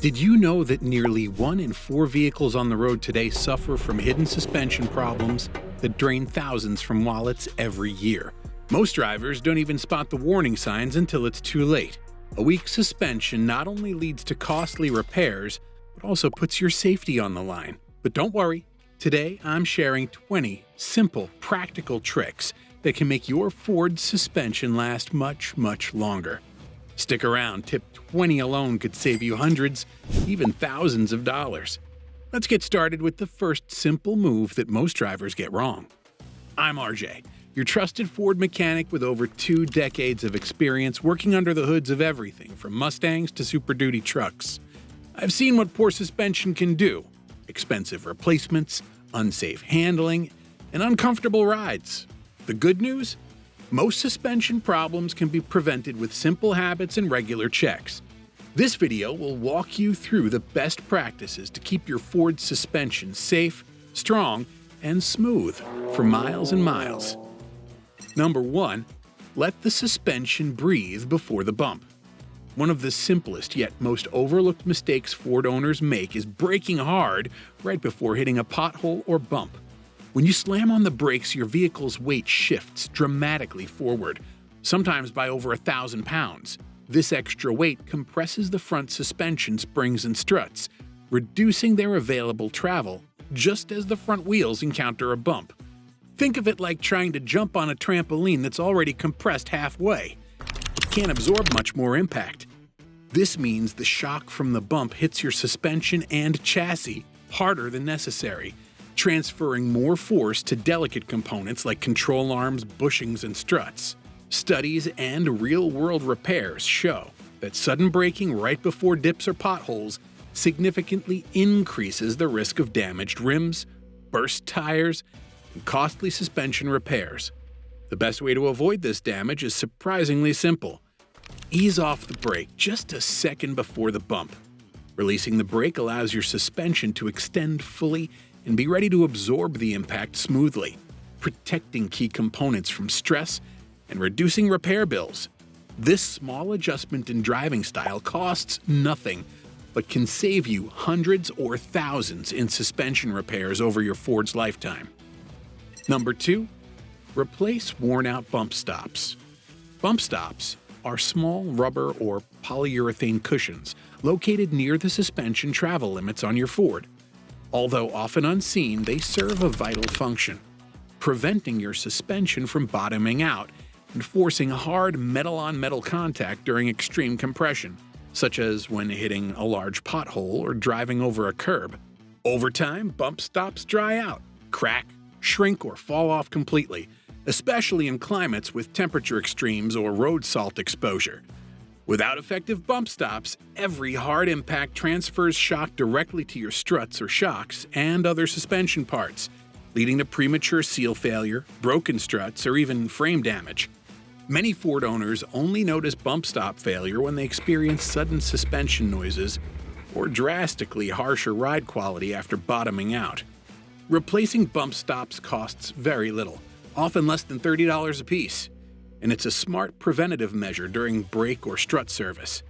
Did you know that nearly 1 in 4 vehicles on the road today suffer from hidden suspension problems that drain thousands from wallets every year? Most drivers don't even spot the warning signs until it's too late. A weak suspension not only leads to costly repairs, but also puts your safety on the line. But don't worry, today I'm sharing 20 simple, practical tricks that can make your Ford suspension last much, much longer. Stick around, tip 20 alone could save you hundreds, even thousands of dollars. Let's get started with the first simple move that most drivers get wrong. I'm RJ, your trusted Ford mechanic with over 2 decades of experience working under the hoods of everything from Mustangs to Super Duty trucks. I've seen what poor suspension can do: expensive replacements, unsafe handling, and uncomfortable rides. The good news? Most suspension problems can be prevented with simple habits and regular checks. This video will walk you through the best practices to keep your Ford suspension safe, strong, and smooth for miles and miles. Number 1. Let the suspension breathe before the bump. One of the simplest yet most overlooked mistakes Ford owners make is braking hard right before hitting a pothole or bump. When you slam on the brakes, your vehicle's weight shifts dramatically forward, sometimes by over 1,000 pounds. This extra weight compresses the front suspension springs and struts, reducing their available travel just as the front wheels encounter a bump. Think of it like trying to jump on a trampoline that's already compressed halfway. It can't absorb much more impact. This means the shock from the bump hits your suspension and chassis harder than necessary, transferring more force to delicate components like control arms, bushings, and struts. Studies and real-world repairs show that sudden braking right before dips or potholes significantly increases the risk of damaged rims, burst tires, and costly suspension repairs. The best way to avoid this damage is surprisingly simple. Ease off the brake just a second before the bump. Releasing the brake allows your suspension to extend fully and be ready to absorb the impact smoothly, protecting key components from stress and reducing repair bills. This small adjustment in driving style costs nothing, but can save you hundreds or thousands in suspension repairs over your Ford's lifetime. Number 2. Replace worn-out bump stops. Bump stops are small rubber or polyurethane cushions located near the suspension travel limits on your Ford. Although often unseen, they serve a vital function, preventing your suspension from bottoming out and forcing hard metal-on-metal contact during extreme compression, such as when hitting a large pothole or driving over a curb. Over time, bump stops dry out, crack, shrink, or fall off completely, especially in climates with temperature extremes or road salt exposure. Without effective bump stops, every hard impact transfers shock directly to your struts or shocks and other suspension parts, leading to premature seal failure, broken struts, or even frame damage. Many Ford owners only notice bump stop failure when they experience sudden suspension noises or drastically harsher ride quality after bottoming out. Replacing bump stops costs very little, often less than $30 a piece. And it's a smart preventative measure during brake or strut service.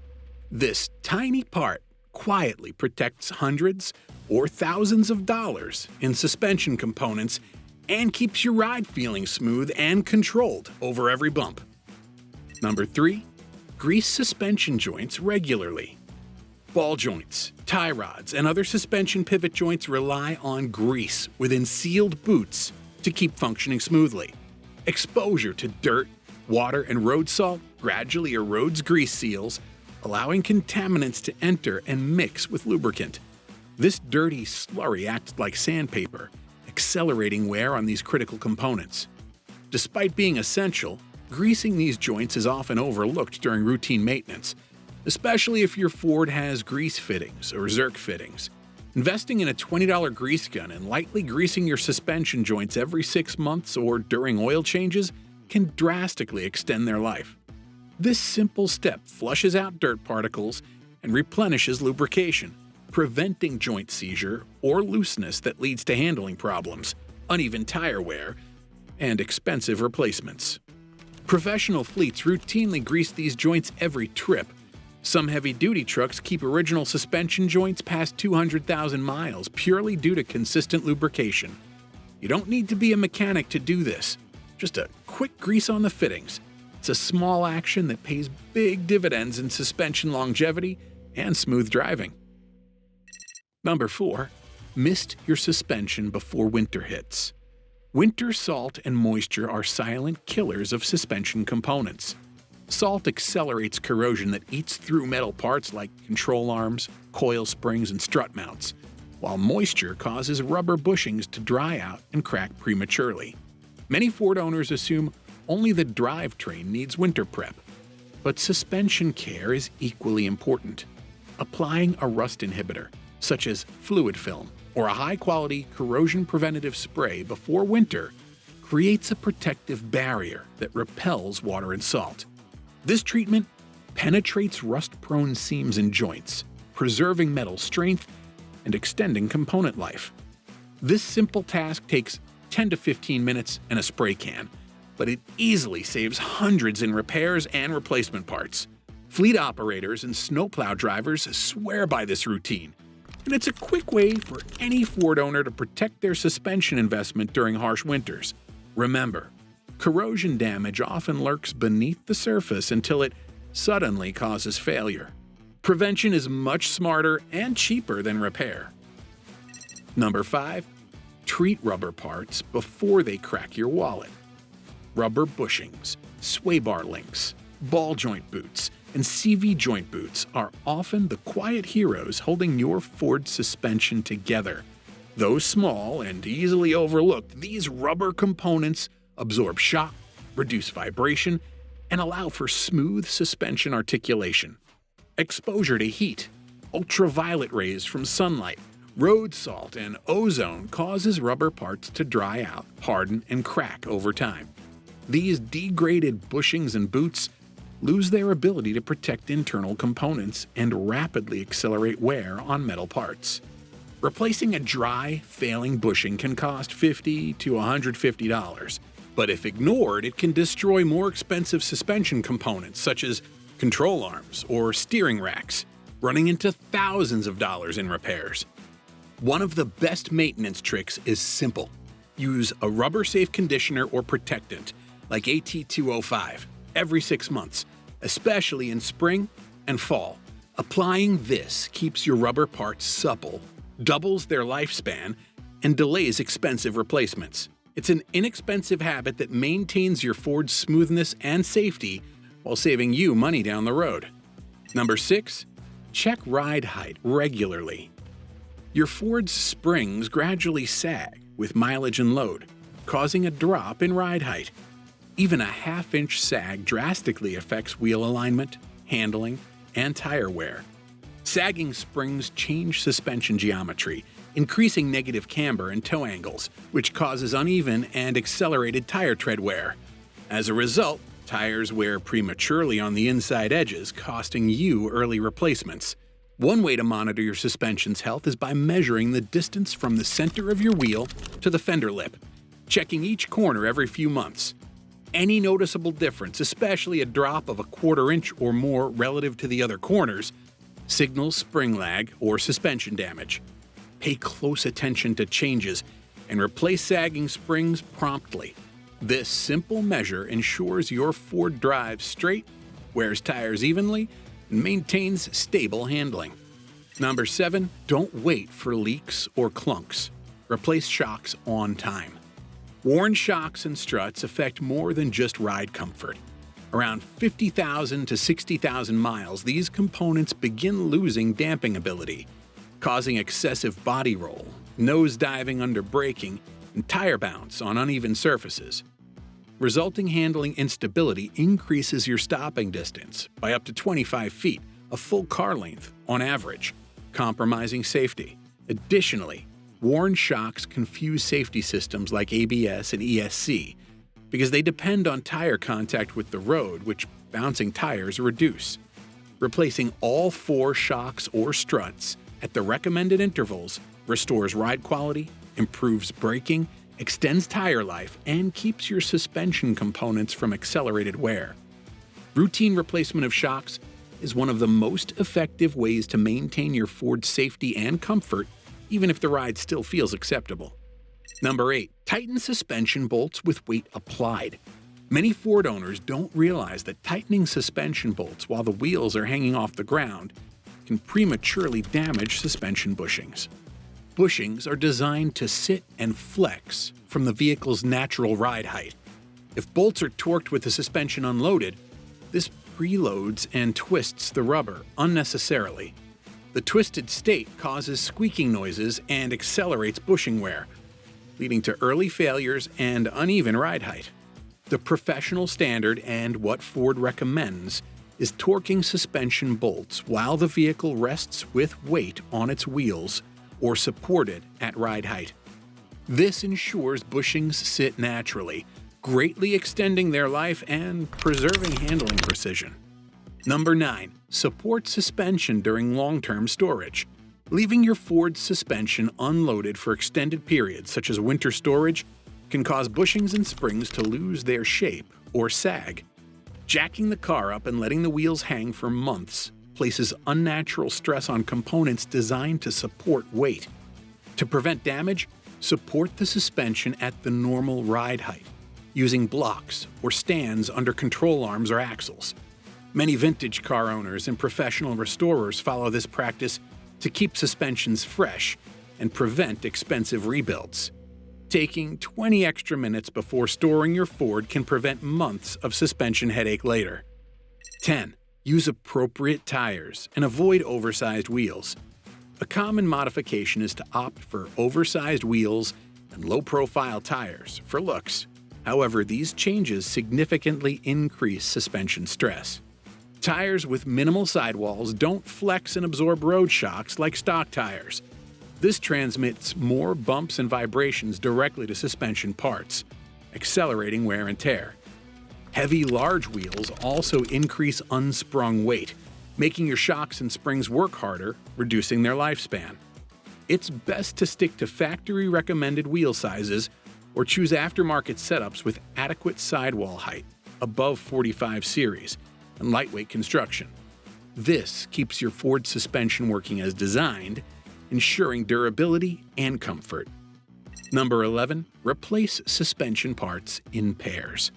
This tiny part quietly protects hundreds or thousands of dollars in suspension components and keeps your ride feeling smooth and controlled over every bump. Number 3. Grease suspension joints regularly. Ball joints, tie rods, and other suspension pivot joints rely on grease within sealed boots to keep functioning smoothly. Exposure to dirt, water, and road salt gradually erodes grease seals, allowing contaminants to enter and mix with lubricant. This dirty slurry acts like sandpaper, accelerating wear on these critical components. Despite being essential, greasing these joints is often overlooked during routine maintenance, especially if your Ford has grease fittings or Zerk fittings. Investing in a $20 grease gun and lightly greasing your suspension joints every 6 months or during oil changes can drastically extend their life. This simple step flushes out dirt particles and replenishes lubrication, preventing joint seizure or looseness that leads to handling problems, uneven tire wear, and expensive replacements. Professional fleets routinely grease these joints every trip, Some heavy-duty trucks keep original suspension joints past 200,000 miles purely due to consistent lubrication. You don't need to be a mechanic to do this. Just a quick grease on the fittings. It's a small action that pays big dividends in suspension longevity and smooth driving. Number 4. Mist your suspension before winter hits. Winter salt and moisture are silent killers of suspension components. Salt accelerates corrosion that eats through metal parts like control arms, coil springs, and strut mounts, while moisture causes rubber bushings to dry out and crack prematurely. Many Ford owners assume only the drivetrain needs winter prep, but suspension care is equally important. Applying a rust inhibitor, such as fluid film or a high-quality corrosion-preventative spray before winter, creates a protective barrier that repels water and salt. This treatment penetrates rust-prone seams and joints, preserving metal strength and extending component life. This simple task takes 10 to 15 minutes and a spray can, but it easily saves hundreds in repairs and replacement parts. Fleet operators and snowplow drivers swear by this routine, and it's a quick way for any Ford owner to protect their suspension investment during harsh winters. Remember, corrosion damage often lurks beneath the surface until it suddenly causes failure. Prevention is much smarter and cheaper than repair. Number 5. Treat rubber parts before they crack your wallet. Rubber bushings, sway bar links, ball joint boots, and CV joint boots are often the quiet heroes holding your Ford suspension together. Though small and easily overlooked, these rubber components absorb shock, reduce vibration, and allow for smooth suspension articulation. Exposure to heat, ultraviolet rays from sunlight, road salt, and ozone causes rubber parts to dry out, harden, and crack over time. These degraded bushings and boots lose their ability to protect internal components and rapidly accelerate wear on metal parts. Replacing a dry, failing bushing can cost $50 to $150, but if ignored, it can destroy more expensive suspension components such as control arms or steering racks, running into thousands of dollars in repairs. One of the best maintenance tricks is simple. Use a rubber-safe conditioner or protectant, like AT205, every 6 months, especially in spring and fall. Applying this keeps your rubber parts supple, doubles their lifespan, and delays expensive replacements. It's an inexpensive habit that maintains your Ford's smoothness and safety while saving you money down the road. Number 6. Check ride height regularly. Your Ford's springs gradually sag with mileage and load, causing a drop in ride height. Even a half-inch sag drastically affects wheel alignment, handling, and tire wear. Sagging springs change suspension geometry, increasing negative camber and toe angles, which causes uneven and accelerated tire tread wear. As a result, tires wear prematurely on the inside edges, costing you early replacements. One way to monitor your suspension's health is by measuring the distance from the center of your wheel to the fender lip, checking each corner every few months. Any noticeable difference, especially a drop of a quarter inch or more relative to the other corners, signals spring lag or suspension damage. Pay close attention to changes and replace sagging springs promptly. This simple measure ensures your Ford drives straight, wears tires evenly, and maintains stable handling. Number 7. Don't wait for leaks or clunks. Replace shocks on time. Worn shocks and struts affect more than just ride comfort. Around 50,000 to 60,000 miles, these components begin losing damping ability, causing excessive body roll, nose diving under braking, and tire bounce on uneven surfaces. Resulting handling instability increases your stopping distance by up to 25 feet, a full car length on average, compromising safety. Additionally, worn shocks confuse safety systems like ABS and ESC because they depend on tire contact with the road, which bouncing tires reduce. Replacing all 4 shocks or struts at the recommended intervals restores ride quality, improves braking, extends tire life, and keeps your suspension components from accelerated wear. Routine replacement of shocks is one of the most effective ways to maintain your Ford's safety and comfort, even if the ride still feels acceptable. Number 8. Tighten suspension bolts with weight applied. Many Ford owners don't realize that tightening suspension bolts while the wheels are hanging off the ground can prematurely damage suspension bushings. Bushings are designed to sit and flex from the vehicle's natural ride height. If bolts are torqued with the suspension unloaded, this preloads and twists the rubber unnecessarily. The twisted state causes squeaking noises and accelerates bushing wear, leading to early failures and uneven ride height. The professional standard and what Ford recommends is torquing suspension bolts while the vehicle rests with weight on its wheels or supported at ride height. This ensures bushings sit naturally, greatly extending their life and preserving handling precision. Number 9. Support suspension during long-term storage. Leaving your Ford suspension unloaded for extended periods, such as winter storage, can cause bushings and springs to lose their shape or sag. Jacking the car up and letting the wheels hang for months places unnatural stress on components designed to support weight. To prevent damage, support the suspension at the normal ride height, using blocks or stands under control arms or axles. Many vintage car owners and professional restorers follow this practice to keep suspensions fresh and prevent expensive rebuilds. Taking 20 extra minutes before storing your Ford can prevent months of suspension headache later. 10. Use appropriate tires and avoid oversized wheels. A common modification is to opt for oversized wheels and low-profile tires for looks. However, these changes significantly increase suspension stress. Tires with minimal sidewalls don't flex and absorb road shocks like stock tires. This transmits more bumps and vibrations directly to suspension parts, accelerating wear and tear. Heavy, large wheels also increase unsprung weight, making your shocks and springs work harder, reducing their lifespan. It's best to stick to factory-recommended wheel sizes or choose aftermarket setups with adequate sidewall height, above 45 series, and lightweight construction. This keeps your Ford suspension working as designed, ensuring durability and comfort. Number 11. Replace suspension parts in pairs.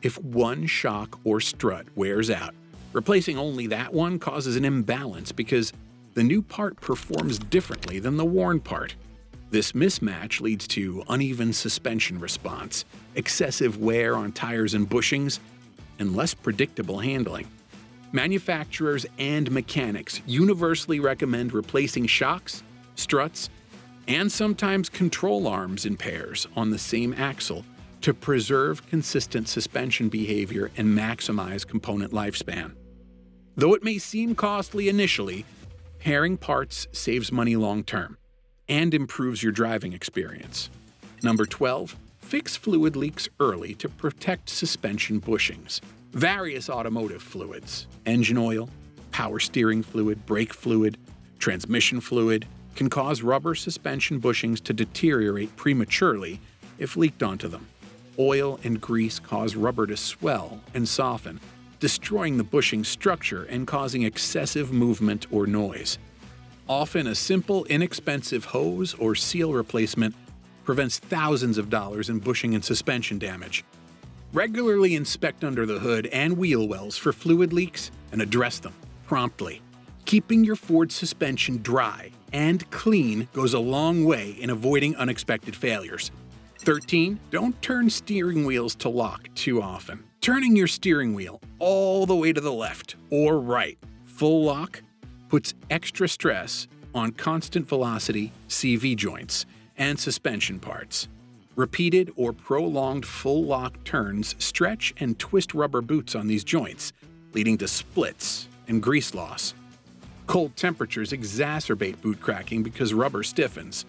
If one shock or strut wears out, replacing only that one causes an imbalance because the new part performs differently than the worn part. This mismatch leads to uneven suspension response, excessive wear on tires and bushings, and less predictable handling. Manufacturers and mechanics universally recommend replacing shocks, struts, and sometimes control arms in pairs on the same axle to preserve consistent suspension behavior and maximize component lifespan. Though it may seem costly initially, pairing parts saves money long-term and improves your driving experience. Number 12. Fix fluid leaks early to protect suspension bushings. Various automotive fluids, engine oil, power steering fluid, brake fluid, transmission fluid, can cause rubber suspension bushings to deteriorate prematurely if leaked onto them. Oil and grease cause rubber to swell and soften, destroying the bushing structure and causing excessive movement or noise. Often a simple, inexpensive hose or seal replacement prevents thousands of dollars in bushing and suspension damage. Regularly inspect under the hood and wheel wells for fluid leaks and address them promptly. Keeping your Ford suspension dry and clean goes a long way in avoiding unexpected failures. 13. Don't turn steering wheels to lock too often. Turning your steering wheel all the way to the left or right, full lock, puts extra stress on constant velocity CV joints and suspension parts. Repeated or prolonged full lock turns stretch and twist rubber boots on these joints, leading to splits and grease loss. Cold temperatures exacerbate boot cracking because rubber stiffens.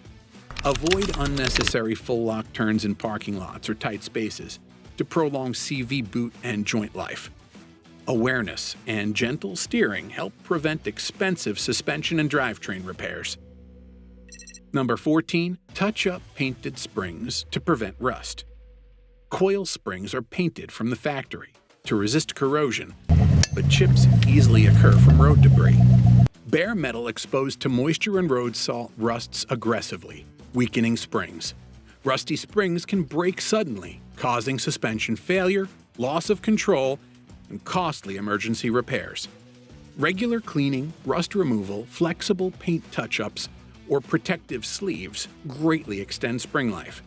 Avoid unnecessary full lock turns in parking lots or tight spaces to prolong CV boot and joint life. Awareness and gentle steering help prevent expensive suspension and drivetrain repairs. Number 14. Touch up painted springs to prevent rust. Coil springs are painted from the factory to resist corrosion but chips easily occur from road debris. Bare metal exposed to moisture and road salt rusts aggressively, weakening springs. Rusty springs can break suddenly, causing suspension failure, loss of control, and costly emergency repairs. Regular cleaning, rust removal, flexible paint touch-ups, or protective sleeves greatly extend spring life.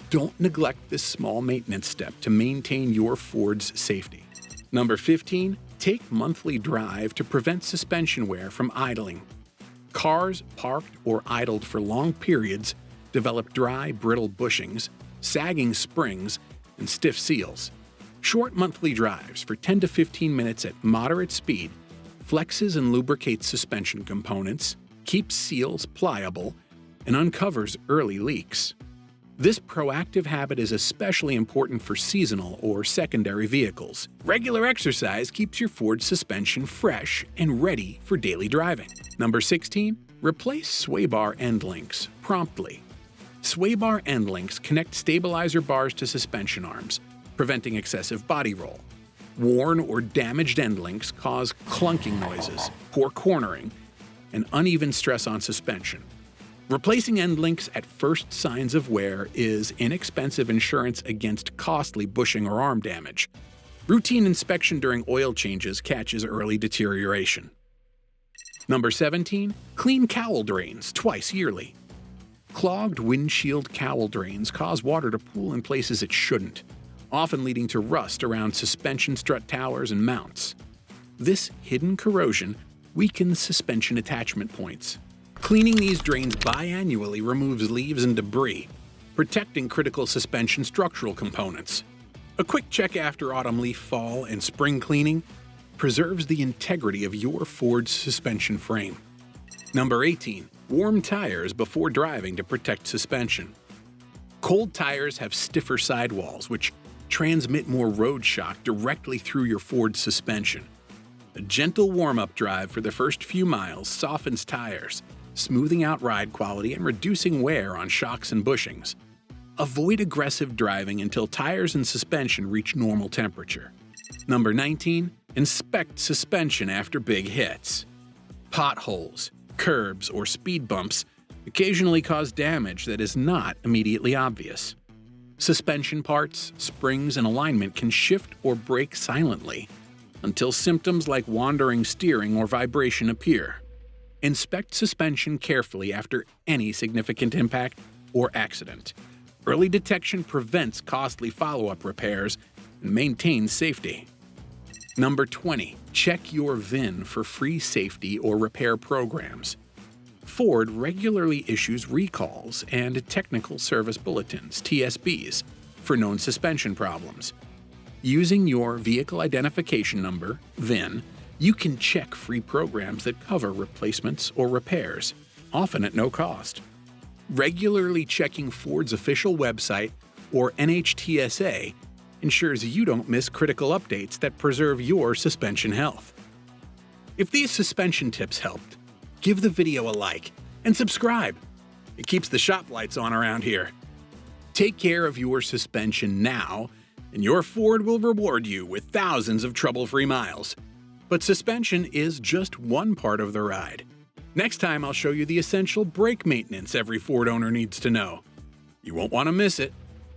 Don't neglect this small maintenance step to maintain your Ford's safety. Number 15. Take monthly drive to prevent suspension wear from idling. Cars parked or idled for long periods develop dry, brittle bushings, sagging springs, and stiff seals. Short monthly drives for 10 to 15 minutes at moderate speed flexes and lubricates suspension components, keeps seals pliable, and uncovers early leaks. This proactive habit is especially important for seasonal or secondary vehicles. Regular exercise keeps your Ford suspension fresh and ready for daily driving. Number 16. Replace sway bar end links promptly. Sway bar end links connect stabilizer bars to suspension arms, preventing excessive body roll. Worn or damaged end links cause clunking noises, poor cornering, and uneven stress on suspension. Replacing end links at first signs of wear is inexpensive insurance against costly bushing or arm damage. Routine inspection during oil changes catches early deterioration. Number 17. Clean cowl drains twice yearly. Clogged windshield cowl drains cause water to pool in places it shouldn't, often leading to rust around suspension strut towers and mounts. This hidden corrosion weakens suspension attachment points. Cleaning these drains biannually removes leaves and debris, protecting critical suspension structural components. A quick check after autumn leaf fall and spring cleaning preserves the integrity of your Ford's suspension frame. Number 18. Warm tires before driving to protect suspension. Cold tires have stiffer sidewalls, which transmit more road shock directly through your Ford suspension. A gentle warm-up drive for the first few miles softens tires, smoothing out ride quality and reducing wear on shocks and bushings. Avoid aggressive driving until tires and suspension reach normal temperature. Number 19. Inspect suspension after big hits. Potholes, curbs, or speed bumps occasionally cause damage that is not immediately obvious. Suspension parts, springs, and alignment can shift or break silently until symptoms like wandering steering or vibration appear. Inspect suspension carefully after any significant impact or accident. Early detection prevents costly follow-up repairs and maintains safety. Number 20. Check your VIN for free safety or repair programs. Ford regularly issues recalls and technical service bulletins, TSBs, for known suspension problems. Using your vehicle identification number, VIN, you can check free programs that cover replacements or repairs, often at no cost. Regularly checking Ford's official website or NHTSA ensures you don't miss critical updates that preserve your suspension health. If these suspension tips helped, give the video a like and subscribe. It keeps the shop lights on around here. Take care of your suspension now, and your Ford will reward you with thousands of trouble-free miles. But suspension is just one part of the ride. Next time I'll show you the essential brake maintenance every Ford owner needs to know. You won't want to miss it.